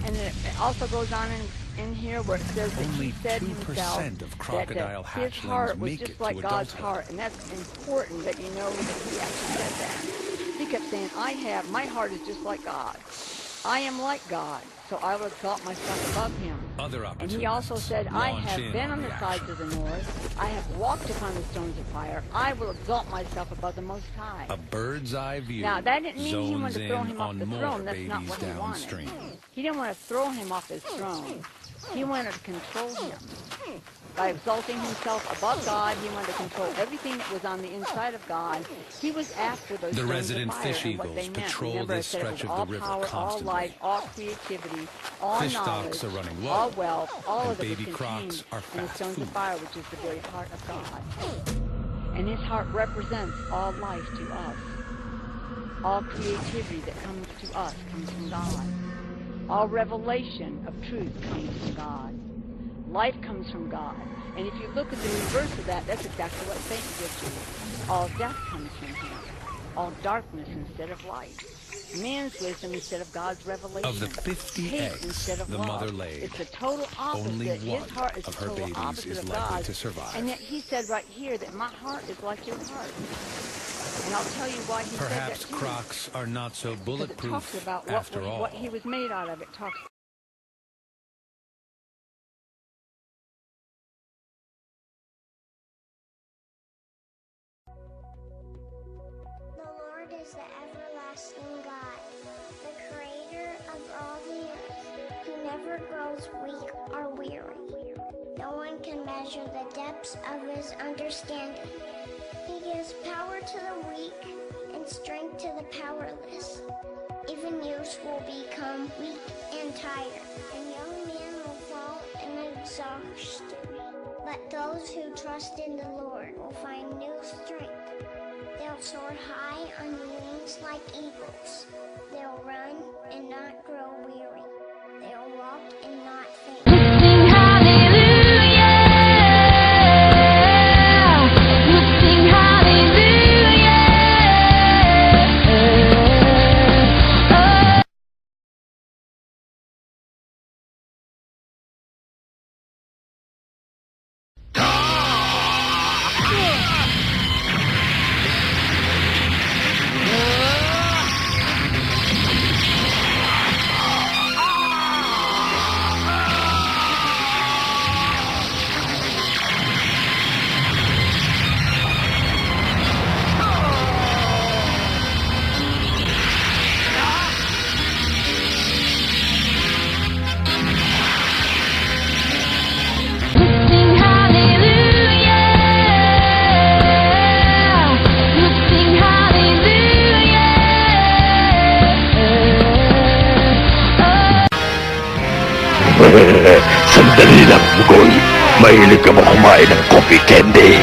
And it also goes on in here where it says that he said himself that his heart was just like God's heart, and that's important that you know that he actually said that. He kept saying, my heart is just like God. I am like God, so I will exalt myself above him. And he also said, I have been on the sides of the north. I have walked upon the stones of fire. I will exalt myself above the Most High. A bird's eye view. Now, that didn't mean he wanted to throw him off the throne. That's not what he wanted. He didn't want to throw him off his throne. He wanted to control him. By exalting himself above God, he wanted to control everything that was on the inside of God. He was after those The stones resident of fire fish and what eagles they meant. patrol Remember, this I said it was stretch of all the river power, constantly. all life, all creativity, all Fish knowledge, stocks are running low, all wealth, all and of it baby was crocs contained are in the fast stones food. of fire, which is the very heart of God. And his heart represents all life to us. All creativity that comes to us comes from God. All revelation of truth comes from God. Life comes from God. And if you look at the reverse of that, that's exactly what Satan gives you. All death comes from him. All darkness instead of light. Man's wisdom instead of God's revelation. Of the 50 hate eggs instead of the love. mother laid, It's the total opposite. only His one heart is of the her total babies opposite is of likely God's. to survive. And yet he said right here that my heart is like your heart. And I'll tell you why he Perhaps said that too. crocs are not so Because it talks bulletproof about after all. what he was made out of. It talks The Lord is the everlasting God, the creator of all the earth. He never grows weak or weary. No one can measure the depths of his understanding. He gives power to the weak and strength to the powerless. Even youth will become weak and tired, and young men will fall in exhaustion. But those who trust in the Lord will find new strength. They'll soar high on wings like eagles. They'll run and not grow weary. They'll walk and not faint. Sing hallelujah. Sing hallelujah. Sing hallelujah. Sing hallelujah. Sandali lang, Bugol. Mahilig ka ba kumain ng coffee candy?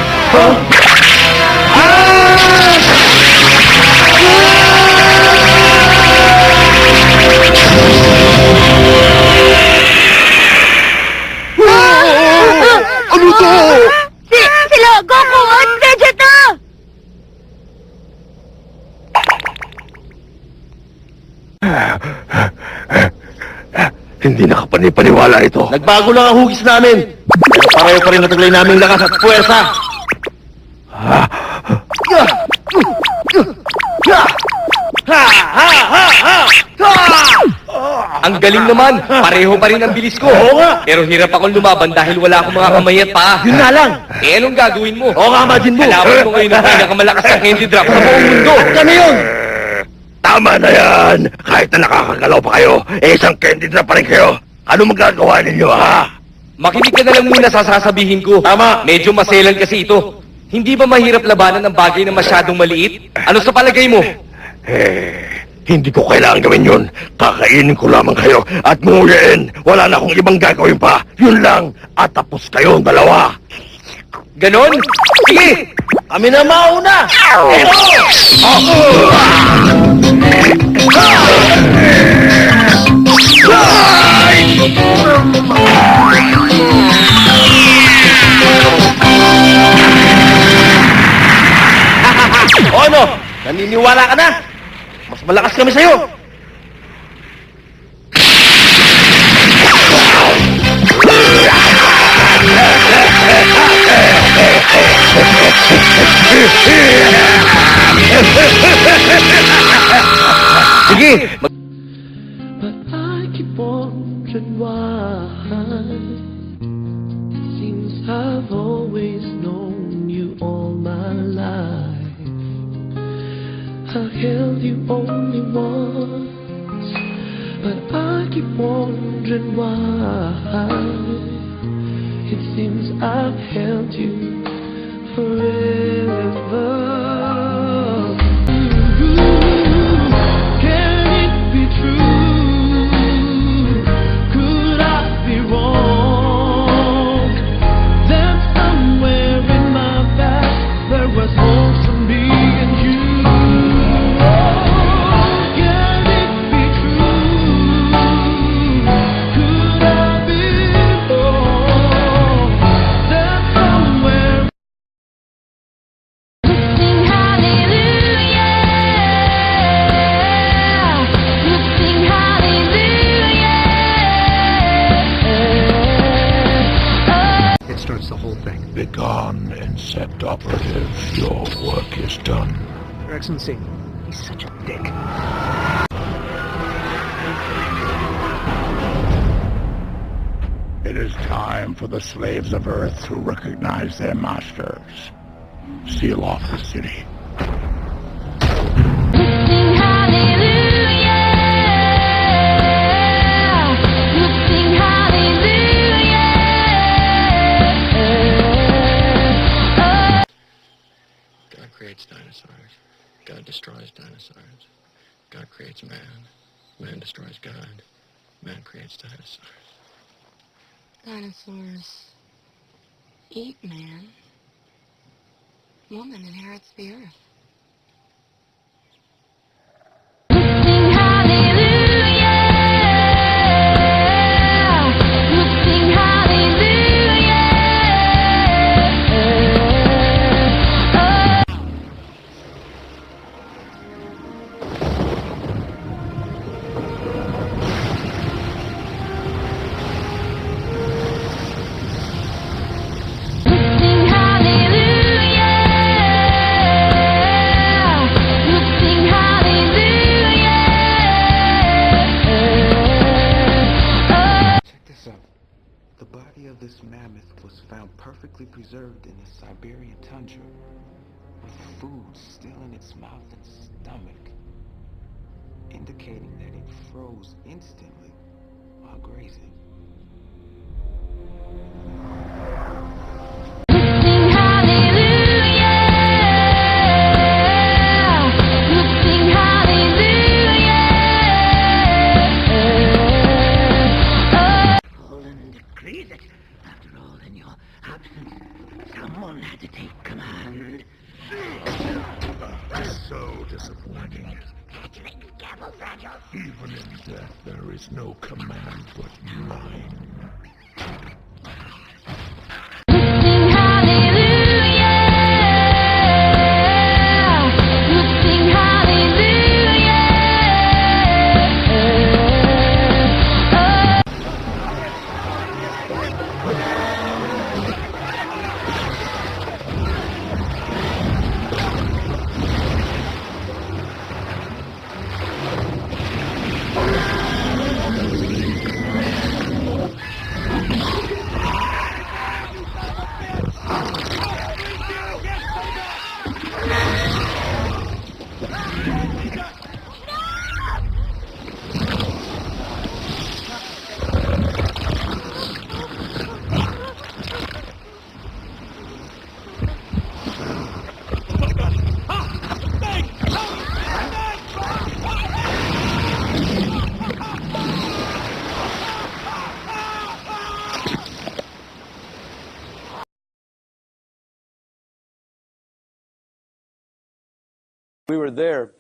Ano to? Sila Goku at Vegeta! Hindi nakapanipaniwala ito. Nagbago lang ang hugis namin. Pero pareho pa rin nataglay namin lakas at puwersa. Ang galing naman, pareho pa rin ang bilis ko. Oo nga. Pero hirap akong lumaban dahil wala akong mga kamay at paa. Yun nga lang. Eh anong gagawin mo? Oo nga, Majin Buu. Kalaban mo ngayon ang pinakamalakas na candy drop sa buong mundo. Kami yun. Tama na yan. Kahit na nakakagalaw pa kayo, isang candy drop pa rin kayo. Ano magagawa ninyo, ha? Makinig ka na lang muna sa sasabihin ko. Tama. Medyo maselan kasi ito. Hindi ba mahirap labanan ng bagay na masyadong maliit? Ano sa palagay mo? Hindi ko kailangan gawin yun. Kakainin ko lamang kayo at nguyain. Wala na akong ibang gagawin pa. Yun lang. At tapos kayong dalawa. Ganon? Sige! Kami na mauna. O ano? Naniniwala ka na? Mas malakas kami sa'yo. Sige! But I keep wondering why. Seems I've always known you all my life. I held you only once, but I keep wondering why. It seems I've held you forever. Can it be true? Could I be wrong? That somewhere in my past there was hope for me and you. Can it be true? Could I be wrong? That somewhere. Sing hallelujah. You sing hallelujah. It starts the whole thing. Begone, Incept Operative. Your work is done. Your Excellency, he's such a dick. It is time for the slaves of Earth to recognize their masters. Seal off the city. Sing hallelujah. You sing hallelujah. God creates dinosaurs. God destroys dinosaurs. God creates man. Man destroys God. Man creates dinosaurs. Dinosaurs eat man. Woman inherits the earth. Sing hallelujah. You sing hallelujah. Sing hallelujah. You sing hallelujah. Check this out. The body of this mammoth was found perfectly preserved in the Siberian tundra, with food still in its mouth and stomach, indicating that it froze instantly while grazing. Sing hallelujah. You sing hallelujah. Poland decrees it. After all, in your absence, someone had to take command. So disappointing. Careful, Fragile. Even in death, there is no command but mine. Sing hallelujah. You sing hallelujah. We were there.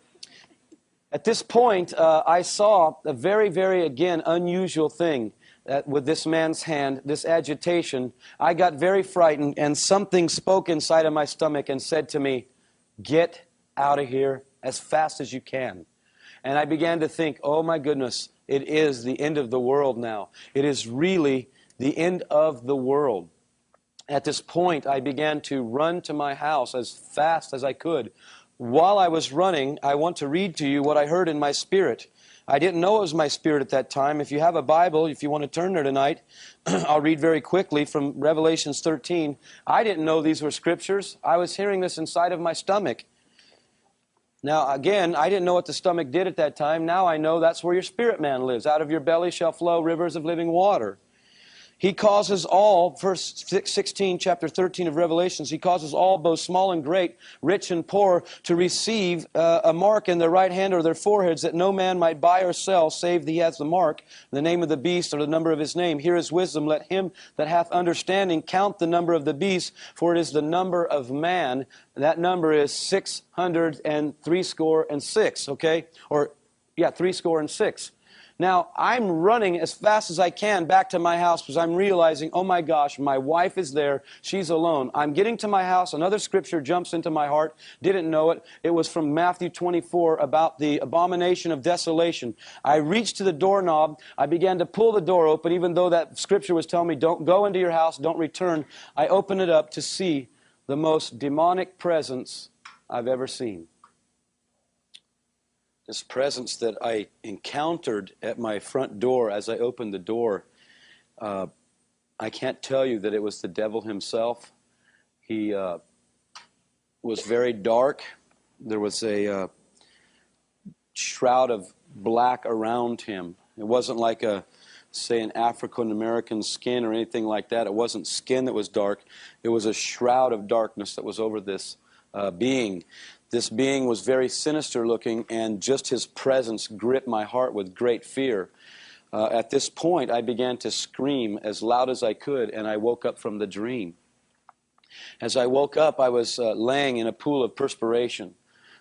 At this point, I saw a very, very, again, unusual thing with this man's hand, this agitation. I got very frightened, and something spoke inside of my stomach and said to me, "Get out of here as fast as you can." And I began to think, oh my goodness, it is the end of the world now. It is really the end of the world. At this point, I began to run to my house as fast as I could, while I was running, I want to read to you what I heard in my spirit. I didn't know it was my spirit at that time. If you have a Bible, if you want to turn there tonight, I'll read very quickly from Revelations 13. I didn't know these were scriptures. I was hearing this inside of my stomach. Now, again, I didn't know what the stomach did at that time. Now I know that's where your spirit man lives. Out of your belly shall flow rivers of living water. He causes all, verse 16, chapter 13 of Revelations, he causes all, both small and great, rich and poor, to receive a mark in their right hand or their foreheads, that no man might buy or sell, save he hath the mark, the name of the beast, or the number of his name. Here is wisdom. Let him that hath understanding count the number of the beast, for it is the number of man. That number is 666, okay? Or, yeah, 666. Now, I'm running as fast as I can back to my house because I'm realizing, oh my gosh, my wife is there. She's alone. I'm getting to my house. Another scripture jumps into my heart. Didn't know it. It was from Matthew 24 about the abomination of desolation. I reached to the doorknob. I began to pull the door open, even though that scripture was telling me, don't go into your house, don't return. I opened it up to see the most demonic presence I've ever seen. This presence that I encountered at my front door as I opened the door, I can't tell you that it was the devil himself. He was very dark. There was a shroud of black around him. It wasn't like say, an African-American skin or anything like that. It wasn't skin that was dark. It was a shroud of darkness that was over this being. This being was very sinister looking, and just his presence gripped my heart with great fear. At this point, I began to scream as loud as I could, and I woke up from the dream. As I woke up, I was laying in a pool of perspiration.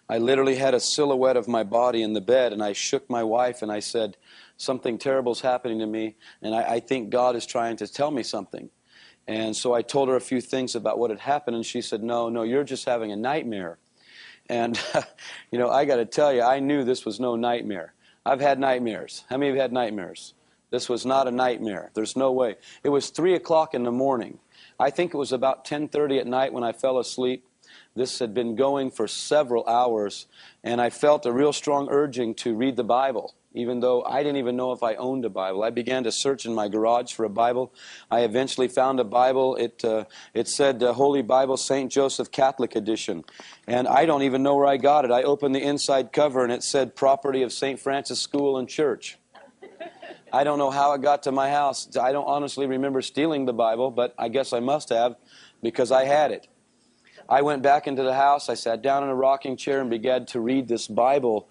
I literally had a silhouette of my body in the bed, and I shook my wife, and I said, something terrible is happening to me, and I think God is trying to tell me something. And so I told her a few things about what had happened, and she said, no, you're just having a nightmare. And, I got to tell you, I knew this was no nightmare. I've had nightmares. How many of you have had nightmares? This was not a nightmare. There's no way. It was 3 o'clock in the morning. I think it was about 10:30 at night when I fell asleep. This had been going for several hours, and I felt a real strong urging to read the Bible, even though I didn't even know if I owned a Bible. I began to search in my garage for a Bible. I eventually found a Bible. It said Holy Bible, St. Joseph Catholic Edition. And I don't even know where I got it. I opened the inside cover, and it said Property of St. Francis School and Church. I don't know how it got to my house. I don't honestly remember stealing the Bible, but I guess I must have because I had it. I went back into the house. I sat down in a rocking chair and began to read this Bible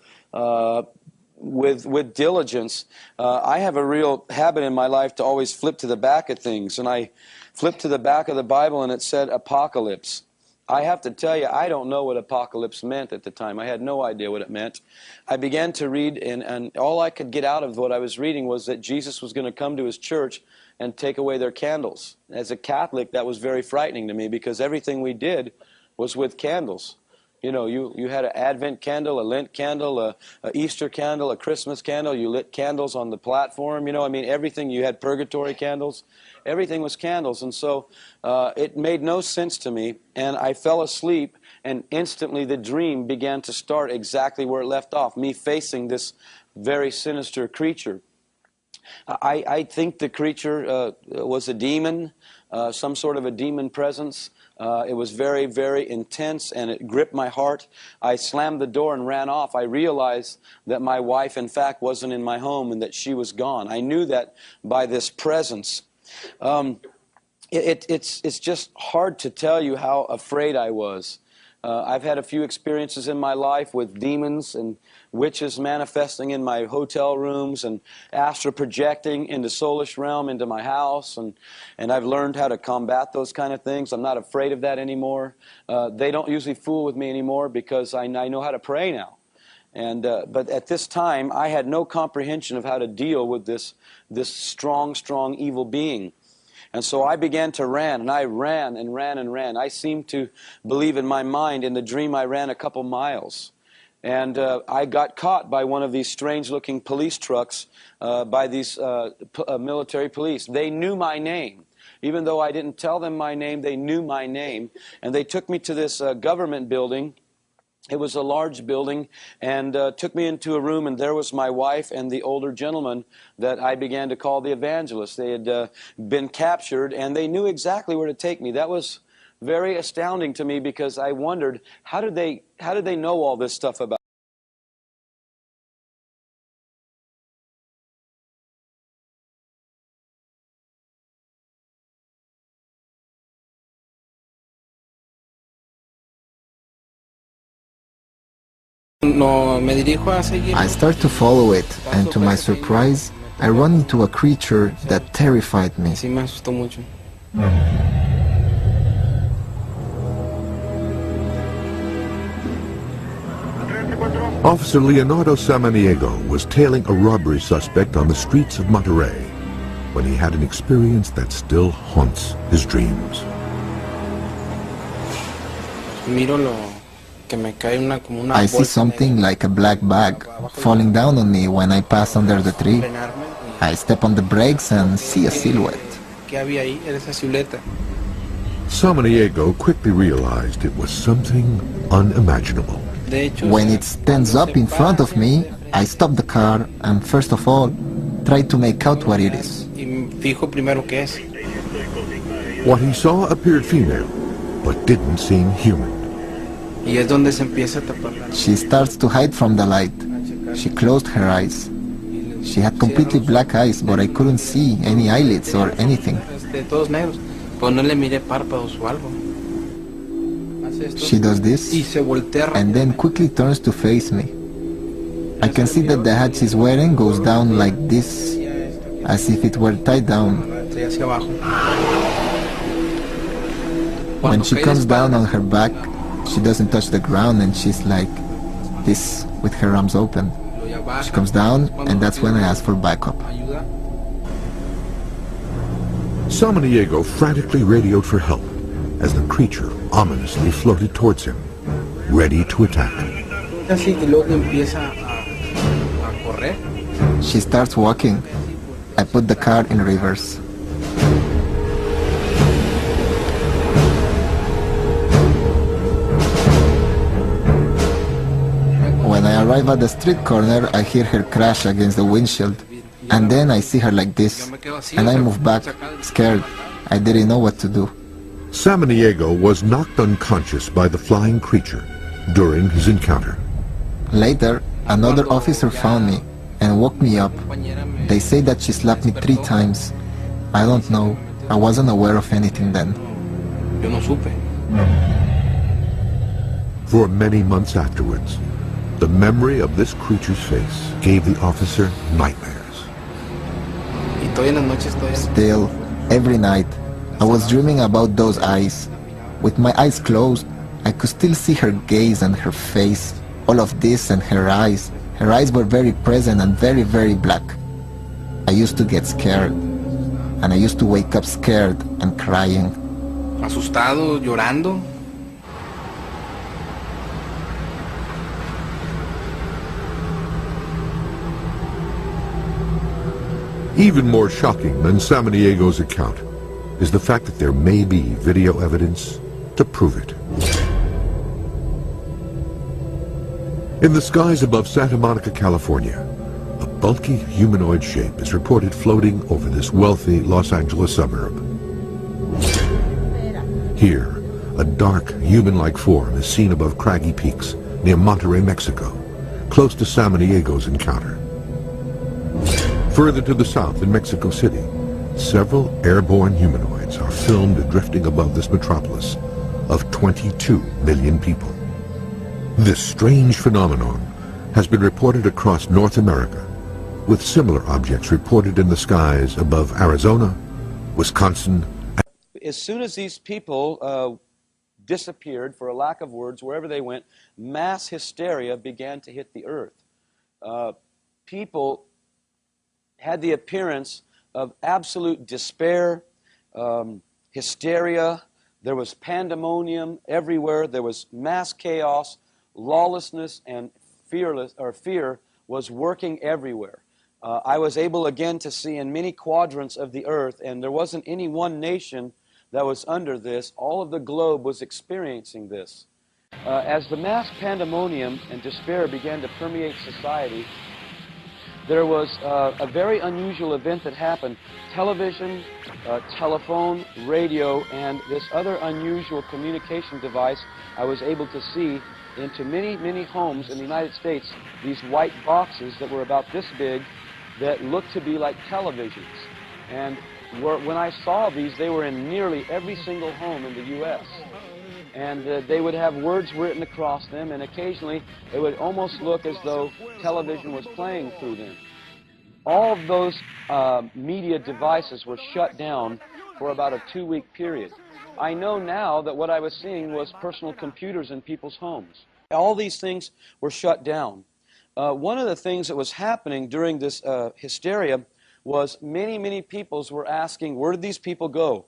with diligence. I have a real habit in my life to always flip to the back of things, and I flipped to the back of the Bible, and it said apocalypse. I have to tell you, I don't know what apocalypse meant at the time. I had no idea what it meant. I began to read, and all I could get out of what I was reading was that Jesus was going to come to his church and take away their candles. As a Catholic, that was very frightening to me because everything we did was with candles. You had an Advent candle, a Lent candle, a Easter candle, a Christmas candle. You lit candles on the platform. Everything. You had purgatory candles. Everything was candles. And so it made no sense to me. And I fell asleep, and instantly the dream began to start exactly where it left off, me facing this very sinister creature. I think the creature was a demon, some sort of a demon presence. It was very, very intense, and it gripped my heart. I slammed the door and ran off. I realized that my wife, in fact, wasn't in my home and that she was gone. I knew that by this presence. It's just hard to tell you how afraid I was. I've had a few experiences in my life with demons and witches manifesting in my hotel rooms and astral projecting into soulish realm into my house, and I've learned how to combat those kind of things. I'm not afraid of that anymore. They don't usually fool with me anymore because I know how to pray now. But at this time, I had no comprehension of how to deal with this strong evil being. And so I began to run, and I ran and ran and ran. I seemed to believe in my mind, in the dream I ran a couple miles. And I got caught by one of these strange-looking police trucks by these military police. They knew my name. Even though I didn't tell them my name, they knew my name. And they took me to this government building. It was a large building, and took me into a room, and there was my wife and the older gentleman that I began to call the evangelist. They had been captured, and they knew exactly where to take me. That was very astounding to me, because I wondered, how did they know all this stuff about? I start to follow it, and to my surprise, I run into a creature that terrified me. Officer Leonardo Samaniego was tailing a robbery suspect on the streets of Monterrey when he had an experience that still haunts his dreams. I see something like a black bag falling down on me when I pass under the tree. I step on the brakes and see a silhouette. Samaniego quickly realized it was something unimaginable. When it stands up in front of me, I stop the car and first of all, try to make out what it is. What he saw appeared female, but didn't seem human. She starts to hide from the light. She closed her eyes. She had completely black eyes, but I couldn't see any eyelids or anything. She does this, and then quickly turns to face me. I can see that the hat she's wearing goes down like this, as if it were tied down. When she comes down on her back, she doesn't touch the ground, and she's like this, with her arms open. She comes down, and that's when I ask for backup. Samaniego frantically radioed for help as the creature ominously floated towards him, ready to attack. She starts walking. I put the car in reverse. When I arrive at the street corner, I hear her crash against the windshield. And then I see her like this, and I move back, scared. I didn't know what to do. Samaniego was knocked unconscious by the flying creature during his encounter. Later, another officer found me and woke me up. They say that she slapped me 3 times. I don't know. I wasn't aware of anything then. For many months afterwards, the memory of this creature's face gave the officer nightmares. Still, every night, I was dreaming about those eyes. With my eyes closed, I could still see her gaze and her face, all of this and her eyes. Her eyes were very present and very, very black. I used to get scared, and I used to wake up scared and crying. Asustado, llorando. Even more shocking than Samaniego's account is the fact that there may be video evidence to prove it. In the skies above Santa Monica, California, a bulky humanoid shape is reported floating over this wealthy Los Angeles suburb. Here, a dark, human-like form is seen above craggy peaks near Monterrey, Mexico, close to Samaniego's encounter. Further to the south in Mexico City, several airborne humanoids are filmed drifting above this metropolis of 22 million people. This strange phenomenon has been reported across North America, with similar objects reported in the skies above Arizona, Wisconsin. As soon as these people disappeared, for a lack of words, wherever they went, mass hysteria began to hit the earth. People had the appearance of absolute despair, hysteria. There was pandemonium everywhere. There was mass chaos. Lawlessness and fear was working everywhere. I was able again to see in many quadrants of the earth, and there wasn't any one nation that was under this. All of the globe was experiencing this. As the mass pandemonium and despair began to permeate society, there was a very unusual event that happened. Television, telephone, radio, and this other unusual communication device I was able to see into many, many homes in the United States, these white boxes that were about this big that looked to be like televisions. And when I saw these, they were in nearly every single home in the U.S. And they would have words written across them, and occasionally it would almost look as though television was playing through them. All of those media devices were shut down for about a 2-week period. I know now that what I was seeing was personal computers in people's homes. All these things were shut down. One of the things that was happening during this hysteria was many people were asking, where did these people go?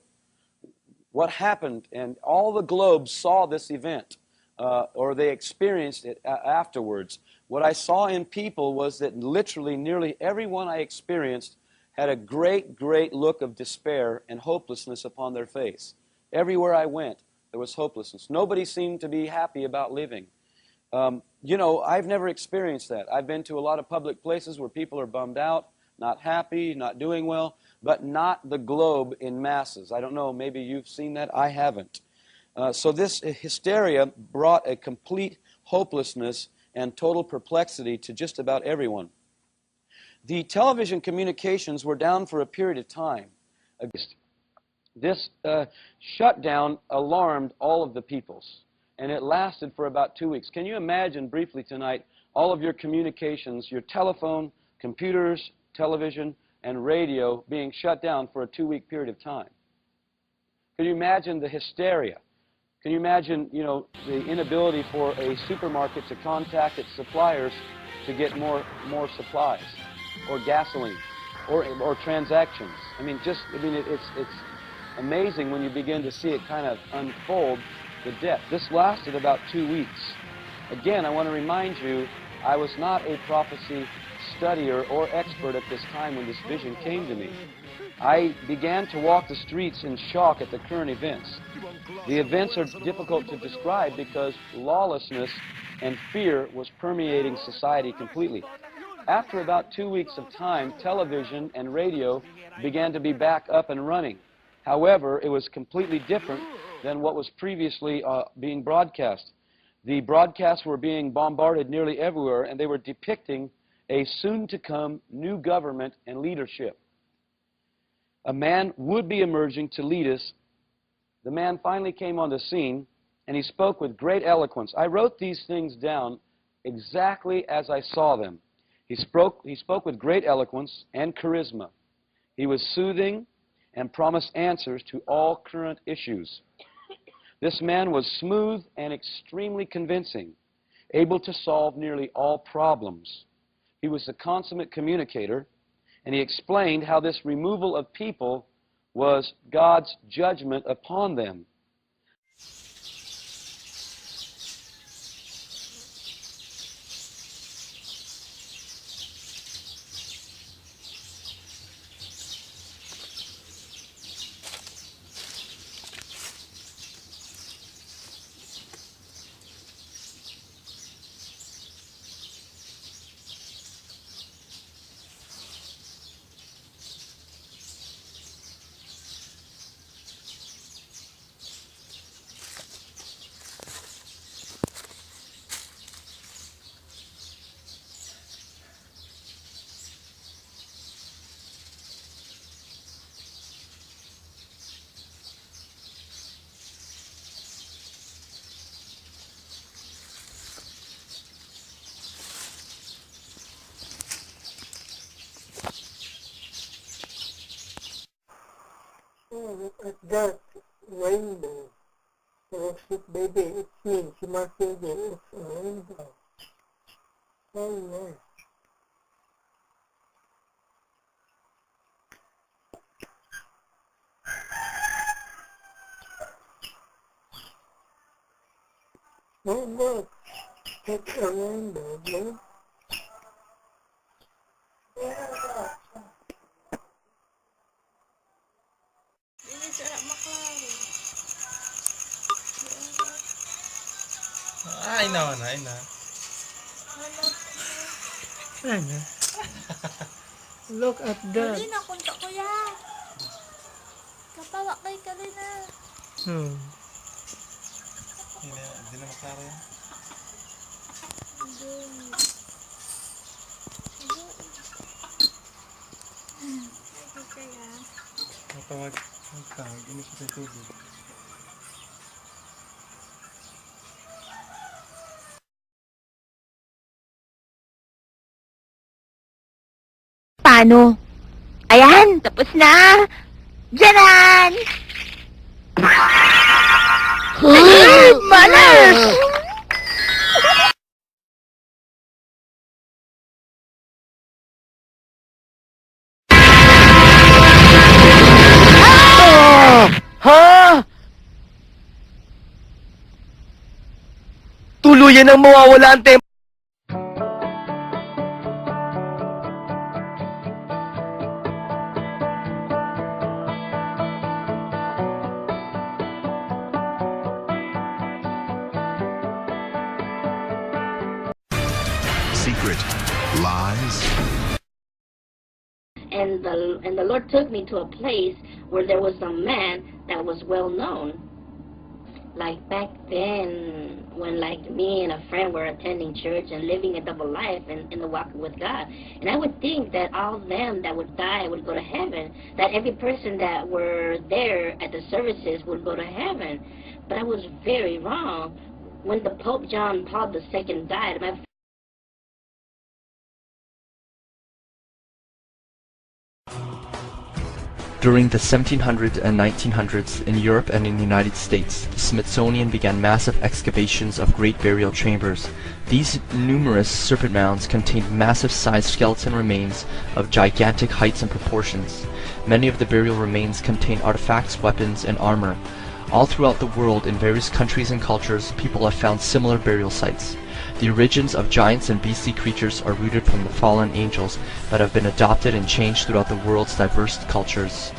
What happened? And all the globe saw this event, or they experienced it afterwards. What I saw in people was that literally nearly everyone I experienced had a great look of despair and hopelessness upon their face. Everywhere I went, there was hopelessness. Nobody seemed to be happy about living. You know, I've never experienced that. I've been to a lot of public places where people are bummed out, not happy, not doing well, but not the globe in masses. I don't know, maybe you've seen that. I haven't. So this hysteria brought a complete hopelessness and total perplexity to just about everyone. The television communications were down for a period of time. This shutdown alarmed all of the peoples, and it lasted for about 2 weeks. Can you imagine briefly tonight all of your communications, your telephone, computers, television, and radio being shut down for a 2-week period of time? Can you imagine the hysteria? Can you imagine, you know, the inability for a supermarket to contact its suppliers to get more supplies, or gasoline, or transactions? I mean, it's amazing when you begin to see it kind of unfold, the depth. This lasted about 2 weeks. Again, I want to remind you, I was not a prophecy studier or expert at this time when this vision came to me. I began to walk the streets in shock at the current events. The events are difficult to describe because lawlessness and fear was permeating society completely. After about 2 weeks of time, television and radio began to be back up and running. However, it was completely different than what was previously being broadcast. The broadcasts were being bombarded nearly everywhere, and they were depicting a soon-to-come new government and leadership. A man would be emerging to lead us. The man finally came on the scene, and he spoke with great eloquence. I wrote these things down exactly as I saw them. He spoke with great eloquence and charisma. He was soothing and promised answers to all current issues. This man was smooth and extremely convincing, able to solve nearly all problems. He was a consummate communicator, and he explained how this removal of people was God's judgment upon them. Oh, look at that rainbow. Roxy, baby, it's me, si Marquez. It's a rainbow. Oh, yeah. Oh, look. It's a rainbow, babe. Yeah. I know na, I know. Ano? Look at that. Dali na, kunta kuya. Kapawa kay Kalina. Hindi na maklaro yan. Magtawag, ini siya sa tubig. Paano? Ayan, tapos na! Diyanan! Malas! Ha? Tuluyan ang mawawala ang tempo. Secret lies. And the Lord took me to a place where there was a man that was well known. Like back then, when like me and a friend were attending church and living a double life in the walk with God. And I would think that all of them that would die would go to heaven, that every person that were there at the services would go to heaven. But I was very wrong. When the Pope John Paul II died, my During the 1700s and 1900s in Europe and in the United States, the Smithsonian began massive excavations of great burial chambers. These numerous serpent mounds contained massive-sized skeleton remains of gigantic heights and proportions. Many of the burial remains contain artifacts, weapons, and armor. All throughout the world, in various countries and cultures, people have found similar burial sites. The origins of giants and beastly creatures are rooted from the fallen angels that have been adopted and changed throughout the world's diverse cultures.